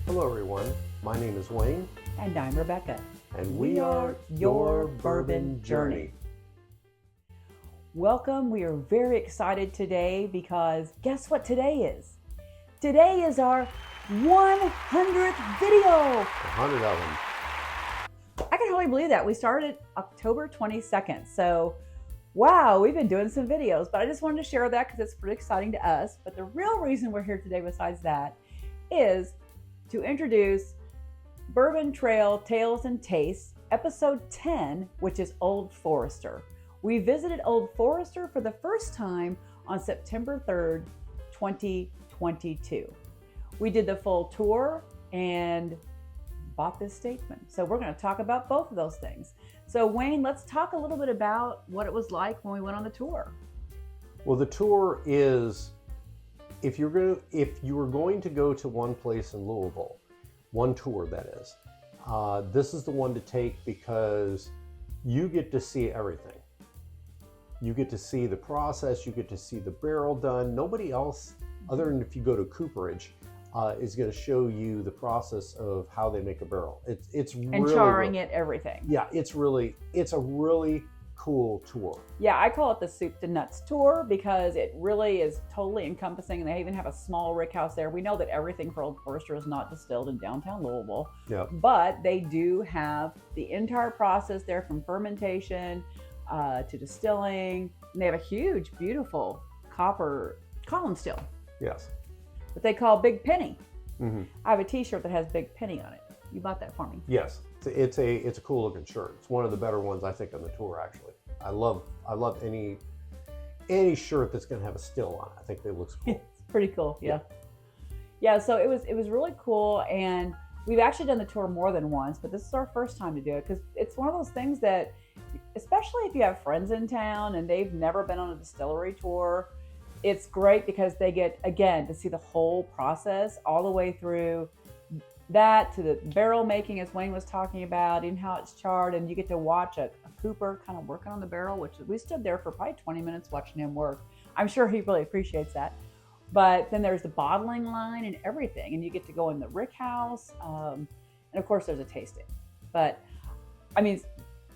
Hello everyone, my name is Wayne. And I'm Rebecca. And we are Your Bourbon Journey. Welcome, we are very excited today because guess what today is? Today is our 100th video. 100 of them. I can hardly believe that. We started October 22nd. So, wow, we've been doing some videos, but I just wanted to share that because it's pretty exciting to us. But the real reason we're here today besides that is to introduce Bourbon Trail Tales and Tastes, episode 10, which is Old Forester. We visited Old Forester for the first time on September 3rd, 2022. We did the full tour and bought this Statesman. So we're going to talk about both of those things. So Wayne, let's talk a little bit about what it was like when we went on the tour. Well, the tour is, if you were going to go to one place in Louisville, one tour that is, this is the one to take because you get to see everything. You get to see the process, you get to see the barrel done. Nobody else, other than if you go to cooperage, is going to show you the process of how they make a barrel. It's And really, charring it, everything. Yeah, it's a really cool tour. Yeah, I call it the soup to nuts tour because it really is totally encompassing, and they even have a small rick house there. We know that everything for Old Forester is not distilled in downtown Louisville, but they do have the entire process there from fermentation to distilling, and they have a huge, beautiful copper column still. Yes. That they call Big Penny. Mm-hmm. I have a T-shirt that has Big Penny on it. You bought that for me. Yes, it's a cool looking shirt. It's one of the better ones I think on the tour. Actually, I love any shirt that's going to have a still on it. I think it looks cool. It's pretty cool. Yeah. So it was really cool, and we've actually done the tour more than once, but this is our first time to do it because it's one of those things that, especially if you have friends in town and they've never been on a distillery tour, it's great because they get, again, to see the whole process all the way through that to the barrel making, as Wayne was talking about, and how it's charred, and you get to watch a cooper kind of working on the barrel, which we stood there for probably 20 minutes watching him work. I'm sure he really appreciates that. But then there's the bottling line and everything, and you get to go in the rick house, and of course there's a tasting. But I mean,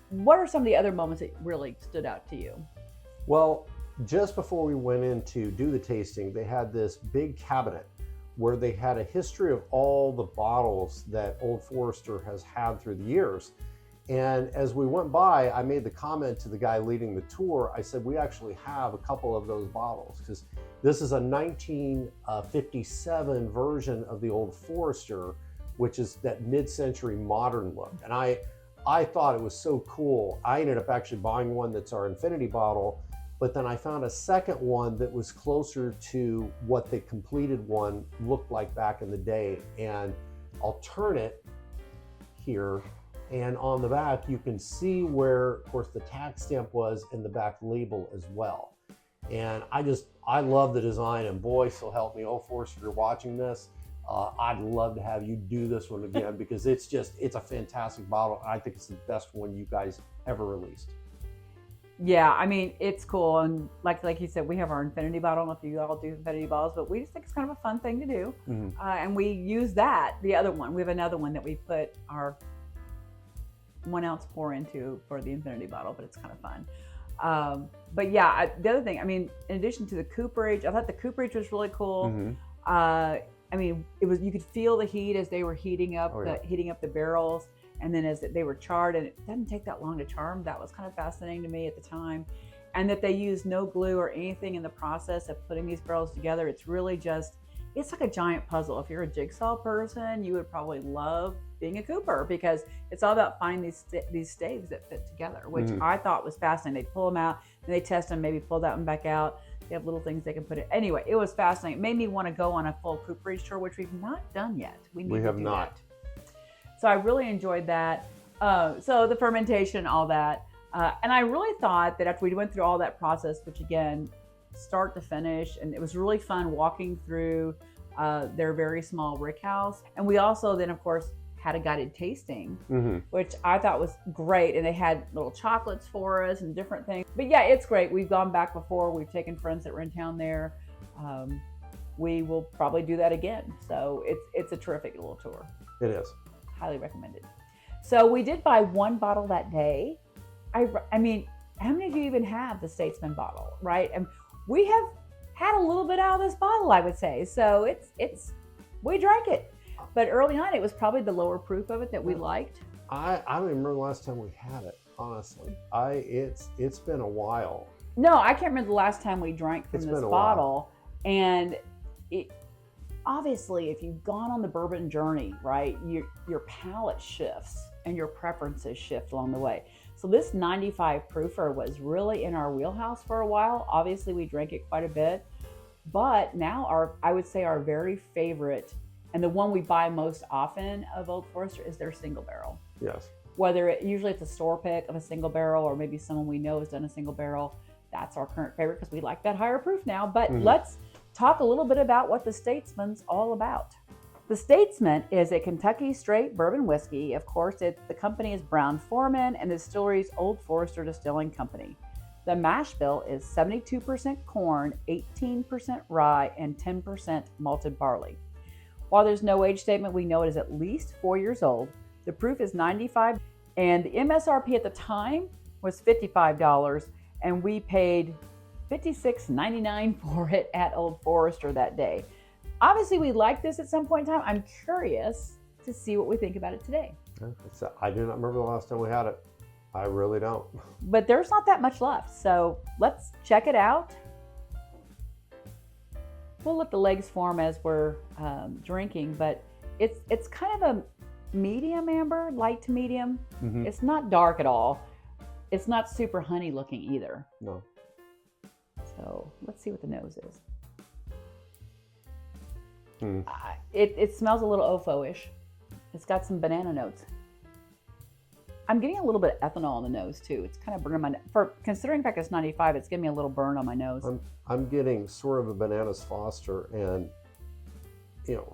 what are some of the other moments that really stood out to you? Well, just before we went in to do the tasting, they had this big cabinet where they had a history of all the bottles that Old Forester has had through the years. And as we went by, I made the comment to the guy leading the tour. I said, we actually have a couple of those bottles because this is a 1957 version of the Old Forester, which is that mid-century modern look. And I thought it was so cool. I ended up actually buying one that's our infinity bottle, but then I found a second one that was closer to what the completed one looked like back in the day. And I'll turn it here, and on the back you can see where, of course, the tax stamp was and the back label as well. And I love the design, and boy, so help me, Old Forester, if you're watching this, I'd love to have you do this one again because it's a fantastic bottle. I think it's the best one you guys ever released. Yeah, I mean, it's cool. And like you said, we have our infinity bottle. I don't know if you all do infinity bottles, but we just think it's kind of a fun thing to do. Mm-hmm. And we use that, the other one. We have another one that we put our 1 ounce pour into for the infinity bottle, but it's kind of fun. But yeah, the other thing, I mean, in addition to the cooperage, I thought the cooperage was really cool. Mm-hmm. I mean, you could feel the heat as they were heating up the barrels. And then as they were charred, and it doesn't take that long to char them. That was kind of fascinating to me at the time. And that they used no glue or anything in the process of putting these barrels together. It's really it's like a giant puzzle. If you're a jigsaw person, you would probably love being a cooper because it's all about finding these staves that fit together, which I thought was fascinating. They pull them out, and they test them, maybe pull that one back out. They have little things they can put in. Anyway, it was fascinating. It made me want to go on a full cooperage tour, which we've not done yet. We have not. So I really enjoyed that. So the fermentation, all that. And I really thought that after we went through all that process, which again, start to finish, and it was really fun walking through their very small rick house. And we also then, of course, had a guided tasting, which I thought was great. And they had little chocolates for us and different things. But yeah, it's great. We've gone back before. We've taken friends that were in town there. we will probably do that again. So it's a terrific little tour. It is. Highly recommended. So we did buy one bottle that day. I mean, how many of you even have the Statesman bottle, right? And we have had a little bit out of this bottle, I would say. So we drank it. But early on, it was probably the lower proof of it that we liked. I don't even remember the last time we had it, honestly. It's been a while. No, I can't remember the last time we drank from this bottle. And obviously, if you've gone on the bourbon journey, right, your palate shifts and your preferences shift along the way. So this 95 proofer was really in our wheelhouse for a while. Obviously, we drank it quite a bit. But now I would say our very favorite, and the one we buy most often of Old Forester, is their single barrel. Yes. Usually it's a store pick of a single barrel, or maybe someone we know has done a single barrel. That's our current favorite because we like that higher proof now. But let's talk a little bit about what the Statesman's all about. The Statesman is a Kentucky straight bourbon whiskey. Of course, the company is Brown-Forman, and the distillery's Old Forester Distilling Company. The mash bill is 72% corn, 18% rye, and 10% malted barley. While there's no age statement, we know it is at least 4 years old. The proof is 95, and the MSRP at the time was $55, and we paid $56.99 for it at Old Forester that day. Obviously, we like this at some point in time. I'm curious to see what we think about it today. I do not remember the last time we had it. I really don't. But there's not that much left, so let's check it out. We'll let the legs form as we're drinking, but it's kind of a medium amber, light to medium. Mm-hmm. It's not dark at all. It's not super honey looking either. No. So let's see what the nose is. It smells a little ofo-ish. It's got some banana notes. I'm getting a little bit of ethanol on the nose too. It's kind of burning my for considering the fact it's 95. It's giving me a little burn on my nose. I'm getting sort of a bananas Foster, and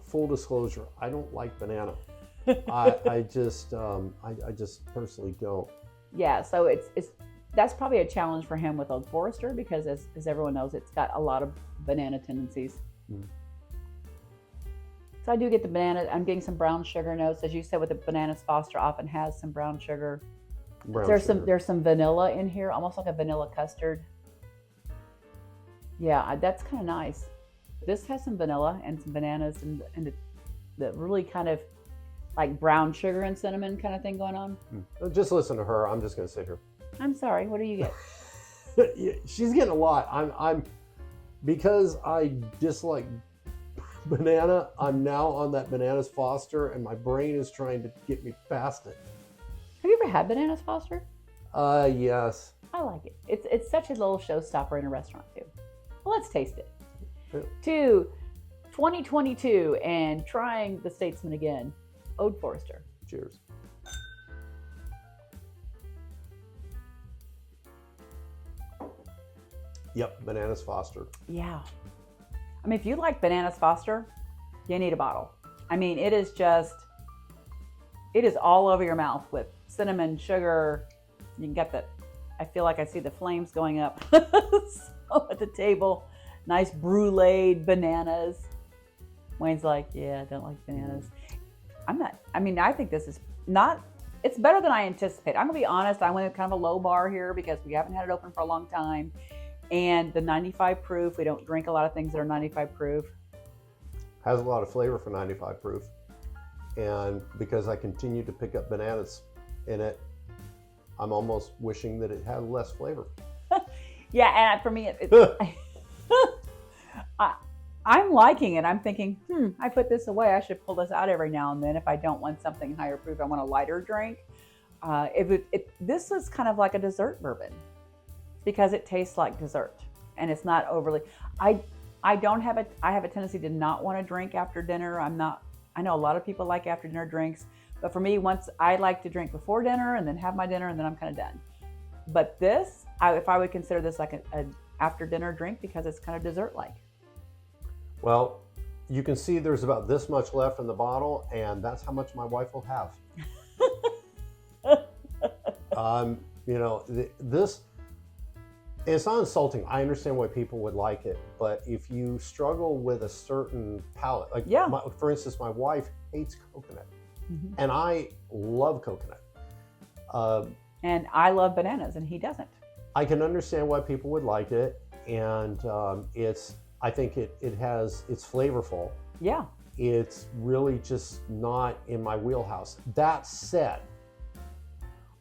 full disclosure, I don't like banana. I just personally don't. Yeah, so that's probably a challenge for him with Old Forester because as everyone knows, it's got a lot of banana tendencies. So I do get the banana. I'm getting some brown sugar notes. As you said, with the bananas Foster often has some brown sugar. There's some vanilla in here, almost like a vanilla custard. Yeah, that's kind of nice. This has some vanilla and some bananas and the really kind of like brown sugar and cinnamon kind of thing going on. Just listen to her. I'm just going to sit here. I'm sorry. What do you get? She's getting a lot. I'm because I dislike banana. I'm now on that bananas Foster, and my brain is trying to get me past it. Have you ever had bananas Foster? Yes. I like it. It's such a little showstopper in a restaurant too. Well, let's taste it. Yeah. To 2022 and trying the Statesman again. Old Forester. Cheers. Yep, bananas Foster. Yeah. I mean, if you like bananas Foster, you need a bottle. I mean, it is all over your mouth with cinnamon, sugar. You can get I feel like I see the flames going up so at the table. Nice bruleed bananas. Wayne's like, yeah, I don't like bananas. I think this is it's better than I anticipated. I'm gonna be honest, I went kind of a low bar here because we haven't had it open for a long time. And the 95 proof, we don't drink a lot of things that are 95 proof. Has a lot of flavor for 95 proof. And because I continue to pick up bananas in it, I'm almost wishing that it had less flavor. Yeah, and for me, I'm liking it. I'm thinking, I put this away. I should pull this out every now and then if I don't want something higher proof. I want a lighter drink. This is kind of like a dessert bourbon because it tastes like dessert and it's not overly. I have a tendency to not want to drink after dinner. I know a lot of people like after dinner drinks, but for me, I like to drink before dinner and then have my dinner and then I'm kind of done. But this, if I would consider this like an after dinner drink because it's kind of dessert-like. Well, you can see there's about this much left in the bottle, and that's how much my wife will have. It's not insulting. I understand why people would like it, but if you struggle with a certain palate, like Yeah. for instance, my wife hates coconut, Mhm. and I love coconut. And I love bananas, and he doesn't. I can understand why people would like it, and I think it's flavorful. Yeah. It's really just not in my wheelhouse. That said,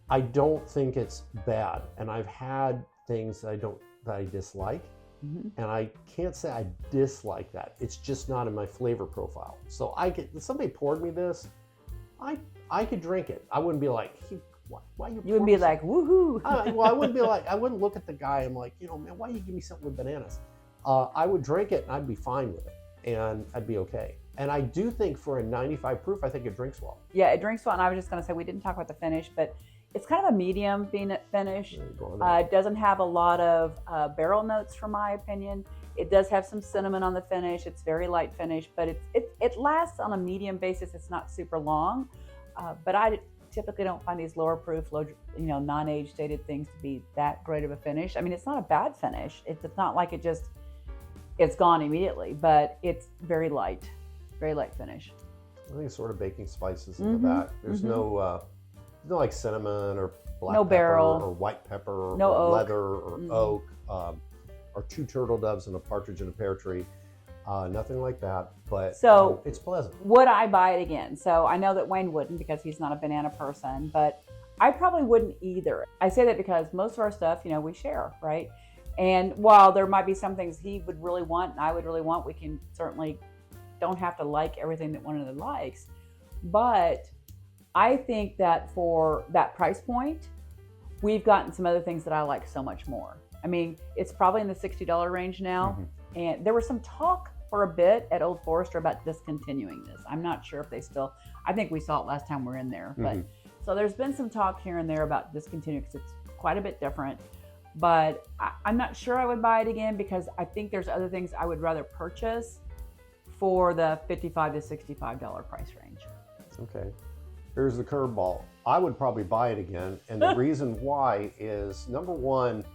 I don't think it's bad, and I've had things that I dislike, and I can't say I dislike that. It's just not in my flavor profile. So if somebody poured me this, I could drink it. I wouldn't be like, why you wouldn't be like, woohoo. Well, I wouldn't be like, I wouldn't look at the guy. I'm like, man, why you give me something with bananas? I would drink it and I'd be fine with it, and I'd be okay. And I do think for a 95 proof, I think it drinks well. Yeah, it drinks well. And I was just going to say, we didn't talk about the finish, but it's kind of a medium finish. It doesn't have a lot of barrel notes, from my opinion. It does have some cinnamon on the finish. It's very light finish, but it lasts on a medium basis. It's not super long, but I typically don't find these lower proof, non-age dated things to be that great of a finish. I mean, it's not a bad finish. It's not like it's gone immediately, but it's very light finish. I think it's sort of baking spices in the back. There's no like cinnamon or black pepper barrel or white pepper no or oak. leather or oak or 2 turtle doves and a partridge in a pear tree. Nothing like that, but so it's pleasant. Would I buy it again? So I know that Wayne wouldn't, because he's not a banana person, but I probably wouldn't either. I say that because most of our stuff, we share, right? And while there might be some things he would really want and I would really want, we can certainly don't have to like everything that one another likes. But I think that for that price point, we've gotten some other things that I like so much more. I mean, it's probably in the $60 range now. And there was some talk for a bit at Old Forester about discontinuing this. I'm not sure if they still, I think we saw it last time we were in there. But so there's been some talk here and there about discontinuing, because it's quite a bit different. But I'm not sure I would buy it again, because I think there's other things I would rather purchase for the $55 to $65 price range. Okay. Here's the curveball. I would probably buy it again. And the reason why is, number one,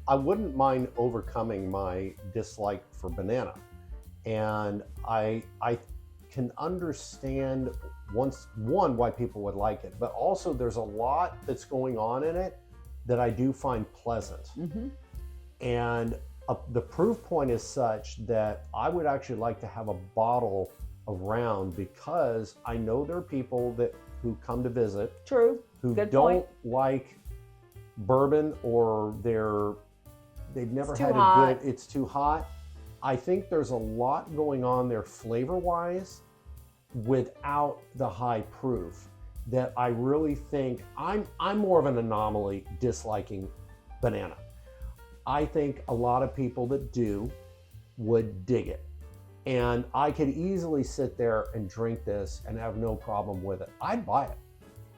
I wouldn't mind overcoming my dislike for banana. And I can understand one why people would like it, but also there's a lot that's going on in it that I do find pleasant. And the proof point is such that I would actually like to have a bottle around, because I know there are people who come to visit. True. Who Good don't point. like bourbon, or they've never It's had too hot. it's too hot. I think there's a lot going on there flavor-wise without the high proof that I really think I'm more of an anomaly disliking banana. I think a lot of people that do would dig it. And I could easily sit there and drink this and have no problem with it. I'd buy it.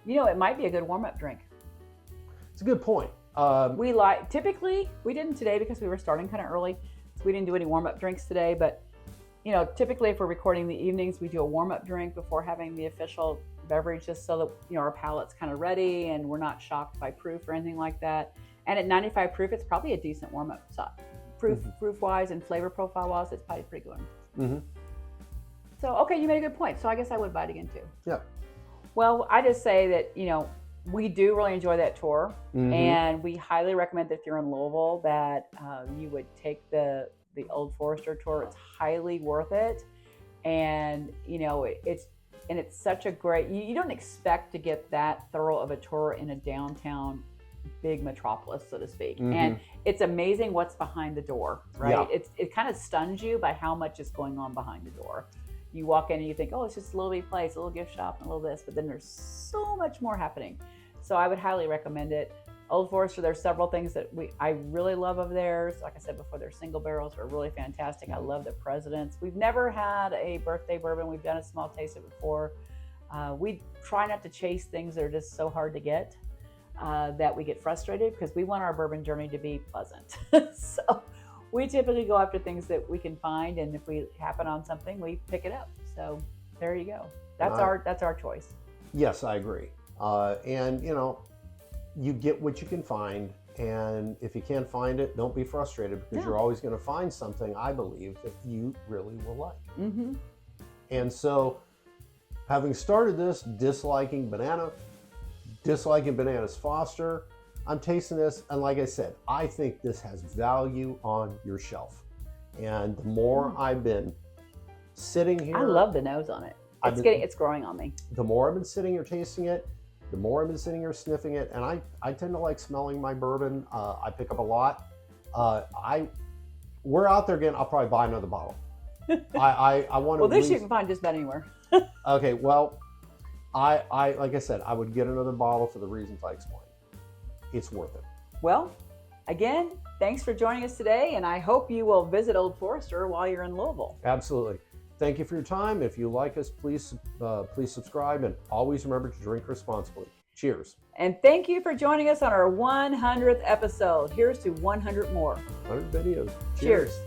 It might be a good warm-up drink. It's a good point. Typically, we didn't today because we were starting kind of early. So we didn't do any warm-up drinks today, but typically if we're recording in the evenings, we do a warm-up drink before having the official beverage, just so that our palate's kind of ready and we're not shocked by proof or anything like that. And at 95 proof, it's probably a decent warm-up proof-wise and flavor profile-wise. It's probably a pretty good one. So, okay, you made a good point. So I guess I would buy it again too. Yeah. Well, I just say that, we do really enjoy that tour, and we highly recommend that if you're in Louisville that you would take the Old Forester tour. It's highly worth it. And, it's such a great, you don't expect to get that thorough of a tour in a downtown big metropolis, so to speak. And it's amazing what's behind the door, right? Yeah. It kind of stuns you by how much is going on behind the door. You walk in and you think, oh, it's just a little bitty place, a little gift shop and a little this, but then there's so much more happening. So I would highly recommend it. Old Forester, there's several things that I really love of theirs. Like I said before, their single barrels are really fantastic. I love the Presidents. We've never had a birthday bourbon. We've done a small taste of it before. We try not to chase things that are just so hard to get that we get frustrated, because we want our bourbon journey to be pleasant. So we typically go after things that we can find, and if we happen on something, we pick it up. So there you go. That's our choice. Yes, I agree. And you get what you can find, And if you can't find it, don't be frustrated, because Yeah. you're always going to find something, I believe, that you really will like. Mm-hmm. And so, having started this, disliking bananas Foster, I'm tasting this, and like I said, I think this has value on your shelf. And the more I've been sitting here, I love the nose on it. It's growing on me. the more I've been sitting here tasting it, the more I've been sitting here sniffing it, and I tend to like smelling my bourbon. I pick up a lot. We're out there again. I'll probably buy another bottle. I want to. Well, this you can find just about anywhere. Okay, well, I like I said, I would get another bottle for the reasons I explained. It's worth it. Well, again, thanks for joining us today, and I hope you will visit Old Forester while you're in Louisville. Absolutely. Thank you for your time. If you like us, please subscribe, and always remember to drink responsibly. Cheers. And thank you for joining us on our 100th episode. Here's to 100 more. 100 videos. Cheers.